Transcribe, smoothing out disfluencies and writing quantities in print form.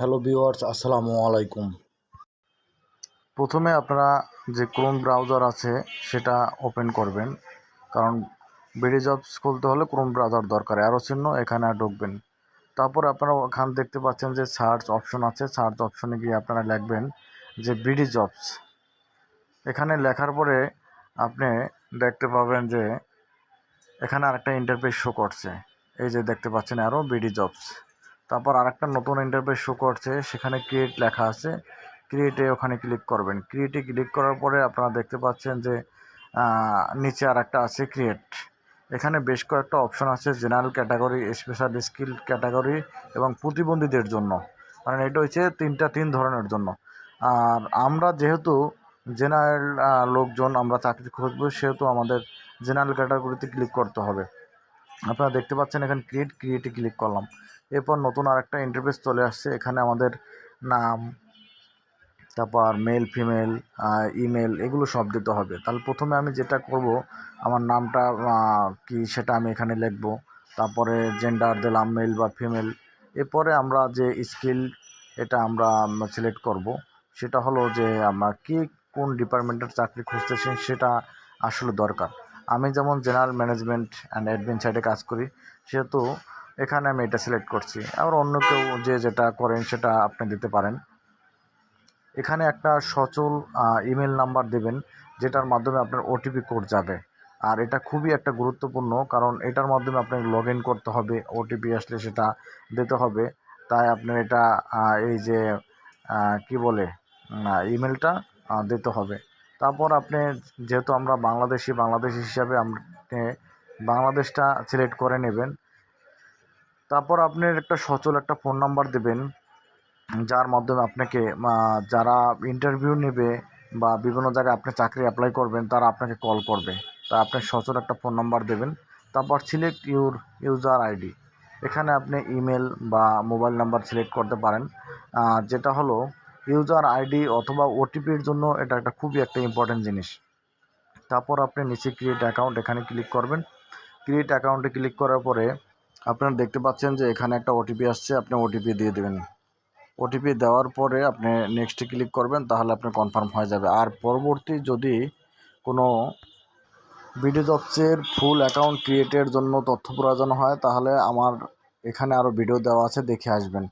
Hello viewers, আসসালামু আলাইকুম। প্রথমে আপনারা যে ক্রোম ব্রাউজার আছে সেটা ওপেন করবেন, কারণ বিডি জবস খুলতে হলে ক্রোম ব্রাউজার দরকার। অ্যারো চিহ্ন এখানে ঢুকবেন। তারপর আপনারা ওখানে দেখতে পাচ্ছেন যে সার্চ অপশন আছে। সার্চ অপশনে গিয়ে আপনারা লিখবেন যে বিডি জবস। এখানে লেখার পরে আপনি দেখতে পাবেন যে এখানে আরেকটা ইন্টারফেস শো করছে। এই যে দেখতে পাচ্ছেন অ্যারো বিডি জবস। তারপর আরেকটা নতুন ইন্টারফেস শো করছে, সেখানে ক্রিয়েট লেখা আছে। ক্রিয়েটে ওখানে ক্লিক করবেন। ক্রিয়েটে ক্লিক করার পরে আপনারা দেখতে পাচ্ছেন যে নিচে আরেকটা আছে ক্রিয়েট। এখানে বেশ কয়েকটা অপশন আছে, general category, special skill category এবং প্রতিবন্ধীদের জন্য। কারণ এটা হচ্ছে তিন ধরনের জন্য। আর আমরা যেহেতু জেনারেল লোকজন, আমরা চাকরি খুঁজবো, সেহেতু আমাদের জেনারেল ক্যাটাগরিতে ক্লিক করতে হবে। আপনারা দেখতে পাচ্ছেন এখানে ক্রিয়েটে ক্লিক করলাম। এরপর নতুন আরেকটা ইন্টারফেস চলে আসছে। এখানে আমাদের নাম, তারপর মেল ফিমেল, ইমেল, এগুলো সব দিতে হবে। তাহলে প্রথমে আমি যেটা করব, আমার নামটা কি সেটা আমি এখানে লিখব। তারপরে জেন্ডার দিলাম মেল বা ফিমেল। এরপরে আমরা যে স্কিল এটা আমরা সিলেক্ট করব, সেটা হলো যে আমরা কোন ডিপার্টমেন্টের চাকরি খুঁজতেছেন সেটা আসলে দরকার। আমি যেমন জেনারেল ম্যানেজমেন্ট অ্যান্ড অ্যাডমিন সাইডে কাজ করি, সেহেতু এখানে আমি এটা সিলেক্ট করছি। আর অন্য কেউ যে যেটা করেন সেটা আপনি দিতে পারেন। এখানে একটা সচল ইমেল নাম্বার দেবেন, যেটার মাধ্যমে আপনার ওটিপি কোড যাবে। আর এটা খুবই একটা গুরুত্বপূর্ণ, কারণ এটার মাধ্যমে আপনাকে লগ ইন করতে হবে, ওটিপি আসলে সেটা দিতে হবে। তাই আপনার এটা এই যে কি বলে ইমেলটা দিতে হবে। তারপর আপনি, যেহেতু আমরা বাংলাদেশি হিসাবে আপনি বাংলাদেশটা সিলেক্ট করে নেবেন। তারপর আপনার একটা সচল একটা ফোন নাম্বার দেবেন, যার মাধ্যমে আপনাকে যারা ইন্টারভিউ নেবে বা বিভিন্ন জায়গায় আপনি চাকরি অ্যাপ্লাই করবেন, তারা আপনাকে কল করবে। তা আপনি সচল একটা ফোন নাম্বার দেবেন। তারপর সিলেক্ট ইউজার আইডি। এখানে আপনি ইমেল বা মোবাইল নাম্বার সিলেক্ট করতে পারেন। যেটা হলো ইউজার আইডি অথবা ওটিপির জন্য এটা একটা খুবই একটা ইম্পর্টেন্ট জিনিস। তারপর আপনি নিচে ক্রিয়েট অ্যাকাউন্ট, এখানে ক্লিক করবেন। ক্রিয়েট অ্যাকাউন্টে ক্লিক করার পরে আপনারা দেখতে পাচ্ছেন যে এখানে একটা ওটিপি আসছে, আপনি ওটিপি দিয়ে দেবেন। ওটিপি দেওয়ার পরে আপনি নেক্সটে ক্লিক করবেন, তাহলে আপনি কনফার্ম হয়ে যাবে। আর পরবর্তী যদি কোনো বিডি জবসের ফুল অ্যাকাউন্ট ক্রিয়েটের জন্য তথ্য প্রয়োজন হয়, তাহলে আমার এখানে আরও ভিডিও দেওয়া আছে, দেখে আসবেন।